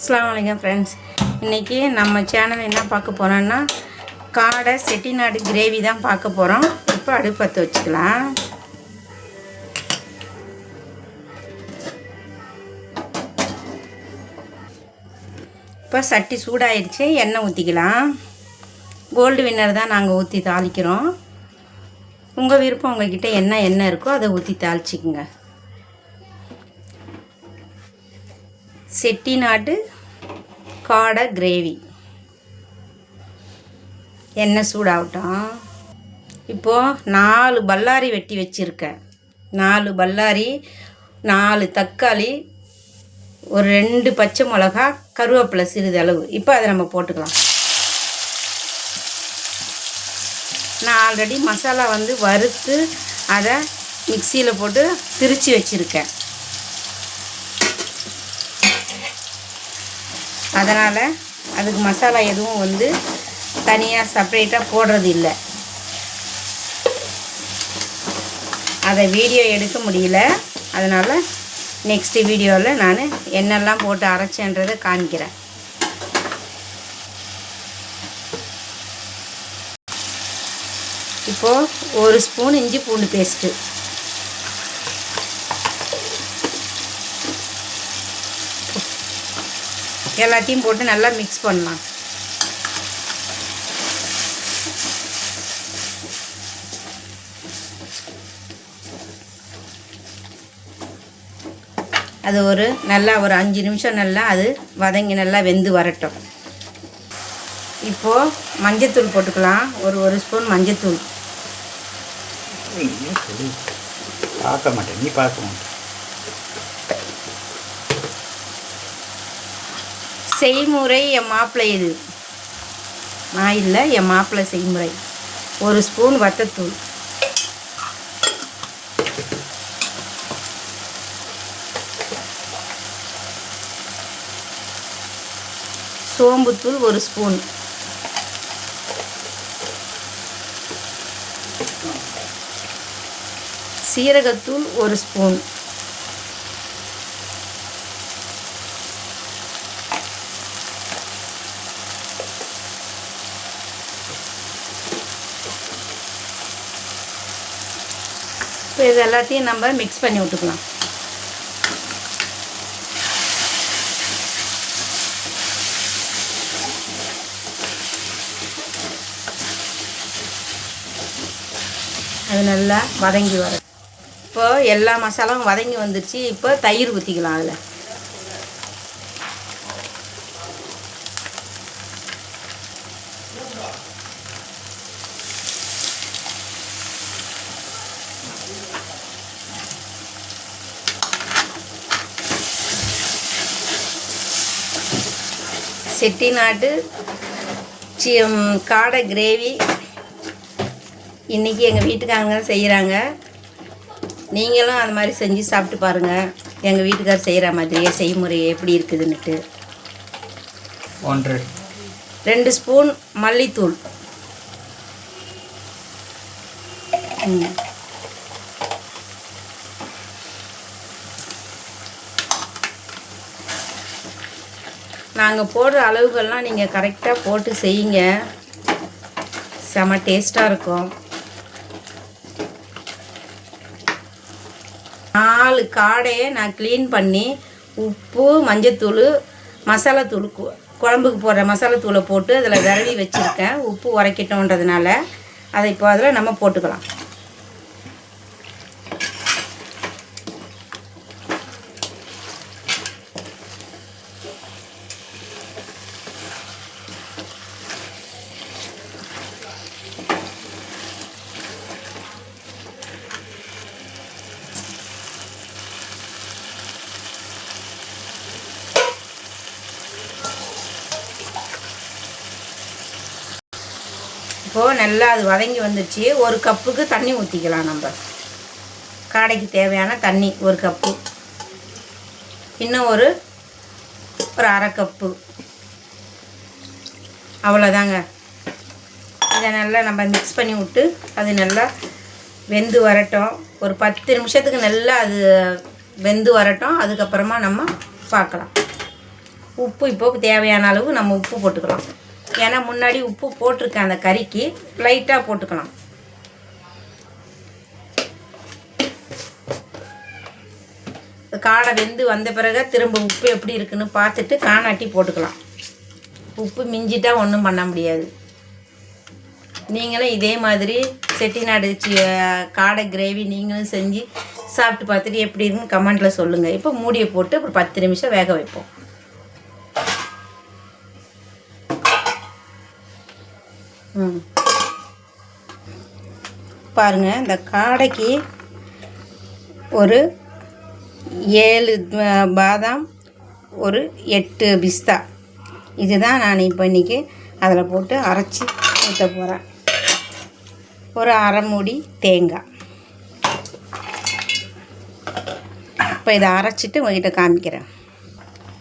அஸ்ஸலாமு அலைக்கும் ஃப்ரெண்ட்ஸ். இன்றைக்கி நம்ம சேனல் என்ன பார்க்க போகிறோன்னா காடை செட்டிநாடு கிரேவி தான் பார்க்க போகிறோம். இப்போ அடுப்பு பற்ற வச்சுக்கலாம். இப்போ சட்டி சூடாயிடுச்சு, எண்ணெய் ஊற்றிக்கலாம். கோல்டு வின்னர் தான் நாங்கள் ஊற்றி தாளிக்கிறோம். உங்கள் விருப்பம், உங்கள்கிட்ட என்ன இருக்கோ அதை ஊற்றி தாளிச்சிக்குங்க. செட்டிநாடு காடை கிரேவி. எண்ணெய் சூடாகட்டும். இப்போது 4 பல்லாரி வெட்டி வச்சுருக்கேன். 4 பல்லாரி, 4 தக்காளி, ஒரு 2 பச்சை மிளகா, கருவேப்பிலை சிறிதளவு. இப்போ அதை நம்ம போட்டுக்கலாம். நான் ஆல்ரெடி மசாலா வறுத்து அதை மிக்சியில் போட்டு திரித்து வச்சுருக்கேன். அதனால் அதுக்கு மசாலா எதுவும் தனியாக செப்பரேட்டாக போடுறது இல்லை. அதை வீடியோ எடுக்க முடியல. அதனால் நெக்ஸ்ட் வீடியோவில் நான் என்னெல்லாம் போட்டு அரைச்சேன்றதை காமிக்கிறேன். இப்போது 1 ஸ்பூன் இஞ்சி பூண்டு பேஸ்ட்டு, எல்லாத்தையும் போட்டு நல்லா மிக்ஸ் பண்ணலாம். அது ஒரு 5 நிமிஷம் நல்லா அது வதங்கி நல்லா வெந்து வரட்டும். இப்போது மஞ்சத்தூள் போட்டுக்கலாம். ஒரு ஸ்பூன் மஞ்சத்தூள். பார்க்க மாட்டேன், நீ பார்க்க மாட்டேன். செய்முறை என் மாப்பிள்ளை, இது நான் இல்லை, என் மாப்பிள்ளை செய்முறை. 1 ஸ்பூன் வத்தத்தூள், சோம்புத்தூள் 1 ஸ்பூன், சீரகத்தூள் 1 ஸ்பூன், இப்போ இது எல்லாத்தையும் நம்ம மிக்ஸ் பண்ணி விட்டுக்கலாம். அது நல்லா வதங்கி வரும். இப்போ எல்லா மசாலாவும் வதங்கி வந்துடுச்சு. இப்போ தயிர் ஊற்றிக்கலாம். அதில் செட்டிநாடு காடை கிரேவி இன்றைக்கி எங்கள் வீட்டுக்காரங்க செய்கிறாங்க. நீங்களும் அது மாதிரி செஞ்சு சாப்பிட்டு பாருங்கள். எங்கள் வீட்டுக்காரர் செய்கிற மாதிரியே செய்முறை எப்படி இருக்குதுன்னுட்டு. 2 ஸ்பூன் மல்லித்தூள், நாங்கள் போடுற அளவுகள்லாம் நீங்கள் கரெக்டாக போட்டு செய்யுங்க. செம டேஸ்ட்டாக இருக்கும். 4 காடையை நான் க்ளீன் பண்ணி உப்பு, மஞ்சத்தூள், மசாலாத்தூள், குழம்புக்கு போடுற மசாலாத்தூளை போட்டு அதில் விரவி வச்சுருக்கேன். உப்பு உரைக்கட்டோன்றதுனால அதை இப்போ அதில் நம்ம போட்டுக்கலாம். இப்போது நல்லா அது வதங்கி வந்துடுச்சு. 1 கப்புக்கு தண்ணி ஊற்றிக்கலாம். நம்ம காடைக்கு தேவையான தண்ணி 1 கப்பு, இன்னும் ஒரு 1/2 கப்பு, அவ்வளோதாங்க. இதை நல்லா நம்ம மிக்ஸ் பண்ணி விட்டு அது நல்லா வெந்து வரட்டும். ஒரு 10 நிமிஷத்துக்கு நல்லா அது வெந்து வரட்டும். அதுக்கப்புறமா நம்ம பார்க்கலாம். உப்பு இப்போ தேவையான அளவு நம்ம உப்பு போட்டுக்கலாம். ஏன்னா முன்னாடி உப்பு போட்டிருக்கேன் அந்த கறிக்கு, லைட்டாக போட்டுக்கலாம். காடை வெந்து வந்த பிறகு திரும்ப உப்பு எப்படி இருக்குன்னு பார்த்துட்டு காணாட்டி போட்டுக்கலாம். உப்பு மிஞ்சிட்டா ஒன்றும் பண்ண முடியாது. நீங்களும் இதே மாதிரி செட்டிநாடு காடை கிரேவி நீங்களும் செஞ்சு சாப்பிட்டு பார்த்துட்டு எப்படி இருக்குன்னு கமெண்ட்டில் சொல்லுங்கள். இப்போ மூடியை போட்டு ஒரு 10 நிமிஷம் வேக வைப்போம். பாருங்கள், இந்த காடைக்கு ஒரு 7 பாதாம், ஒரு 8 பிஸ்தா, இதுதான் நான் இப்போ இன்றைக்கி அதில் போட்டு அரைச்சி ஊற்ற போகிறேன். ஒரு அரை மூடி தேங்காய். இப்போ இதை அரைச்சிட்டு உங்கள்கிட்ட காமிக்கிறேன்.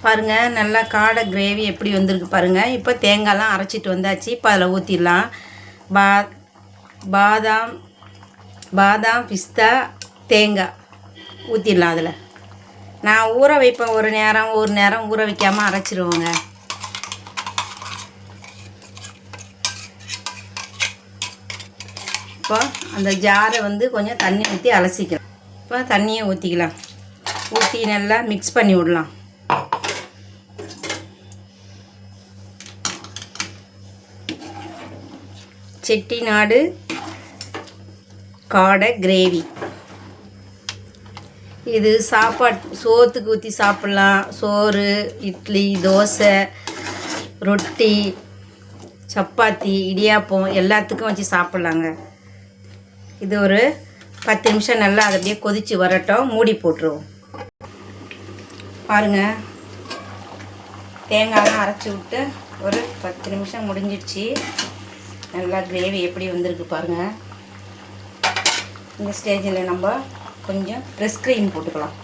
பாருங்கள், நல்லா காடை கிரேவி எப்படி வந்திருக்கு பாருங்கள். இப்போ தேங்காய்லாம் அரைச்சிட்டு வந்தாச்சு. இப்போ அதில் ஊற்றிடலாம். பாதாம் பிஸ்தா தேங்காய் ஊற்றிடலாம். அதில் நான் ஊற வைப்பேன். ஒரு நேரம் ஊற வைக்காமல் அரைச்சிடுவோங்க. இப்போ அந்த ஜாரை கொஞ்சம் தண்ணி ஊற்றி அலசிக்கலாம். இப்போ தண்ணியை ஊற்றிக்கலாம். ஊற்றி நல்லா மிக்ஸ் பண்ணி விடலாம். செட்டிநாடு காடை கிரேவி இது சோத்துக்கு ஊற்றி சாப்பிட்லாம். சோறு, இட்லி, தோசை, ரொட்டி, சப்பாத்தி, இடியாப்பம் எல்லாத்துக்கும் வச்சு சாப்பிட்லாங்க. இது ஒரு 10 நிமிஷம் நல்லா அதை அப்படியே கொதித்து வரட்டும். மூடி போட்டுருவோம். பாருங்கள், தேங்காயெலாம் அரைச்சி விட்டு ஒரு 10 நிமிஷம் முடிஞ்சிடுச்சு. நல்லா கிரேவி எப்படி வந்திருக்கு பாருங்கள். இந்த ஸ்டேஜில் நம்ம கொஞ்சம் ஃப்ரெஷ் க்ரீம் போட்டுக்கலாம்.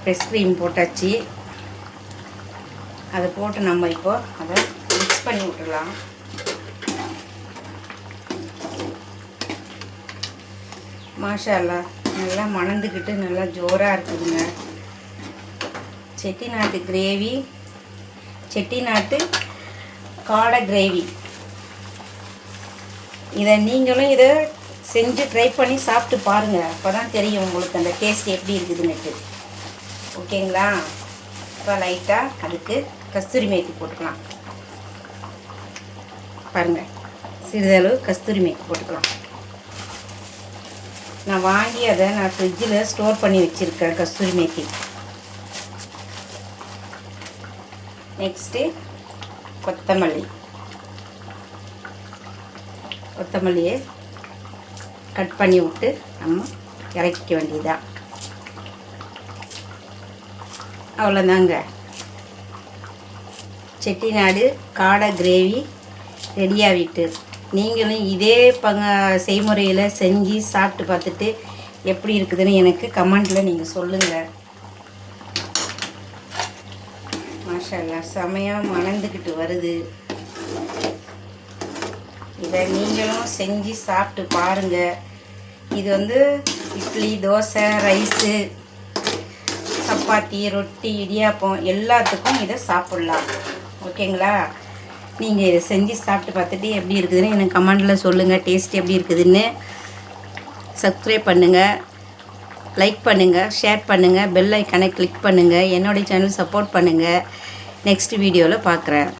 ஃப்ரெஷ் க்ரீம் போட்டாச்சு. அதை போட்டு நம்ம இப்போ அதை மிக்ஸ் பண்ணி விட்டுடலாம். மாஷா அல்லாஹ், நல்லா மணந்துக்கிட்டு நல்லா ஜோராக இருக்குதுங்க. செட்டிநாட்டு கிரேவி, செட்டிநாட்டு காடை கிரேவி. நீங்களும் இதை செஞ்சு ட்ரை பண்ணி சாப்பிட்டு பாருங்கள். அப்போ தான் தெரியும் உங்களுக்கு அந்த டேஸ்ட் எப்படி இருக்குதுன்னுட்டு. ஓகேங்களா? இப்போ லைட்டாக அதுக்கு கஸ்தூரி மேத்தி போட்டுக்கலாம். பாருங்கள், சிறிதளவு கஸ்தூரி மேத்தி போட்டுக்கலாம். நான் வாங்கி அதை ஃப்ரிட்ஜில் ஸ்டோர் பண்ணி வச்சுருக்கேன் கஸ்தூரி மேத்தி. நெக்ஸ்ட்டு கொத்தமல்லியை கட் பண்ணி விட்டு நம்ம இறக்கிக்க வேண்டியதுதான். அவ்வளோதாங்க, செட்டிநாடு காடை கிரேவி ரெடியாகிட்டு. நீங்களும் இதே செய்முறையில் செஞ்சு சாப்பிட்டு பார்த்துட்டு எப்படி இருக்குதுன்னு எனக்கு கமெண்ட்டில் நீங்கள் சொல்லுங்கள். மாஷா அல்லாஹ், செமையாக மணந்துக்கிட்டு வருது. இதை நீங்களும் செஞ்சு சாப்பிட்டு பாருங்கள். இது இட்லி, தோசை, ரைஸு, சப்பாத்தி, ரொட்டி, இடியாப்பம் எல்லாத்துக்கும் இதை சாப்பிட்லாம். ஓகேங்களா? நீங்கள் இதை செஞ்சு சாப்பிட்டு பார்த்துட்டு எப்படி இருக்குதுன்னு எனக்கு கமெண்டில் சொல்லுங்கள். டேஸ்ட் எப்படி இருக்குதுன்னு. சப்ஸ்கிரைப் பண்ணுங்கள், லைக் பண்ணுங்கள், ஷேர் பண்ணுங்கள், பெல் ஐக்கானை கிளிக் பண்ணுங்கள். என்னுடைய சேனல் சப்போர்ட் பண்ணுங்கள். நெக்ஸ்ட் வீடியோவில் பார்க்குறேன்.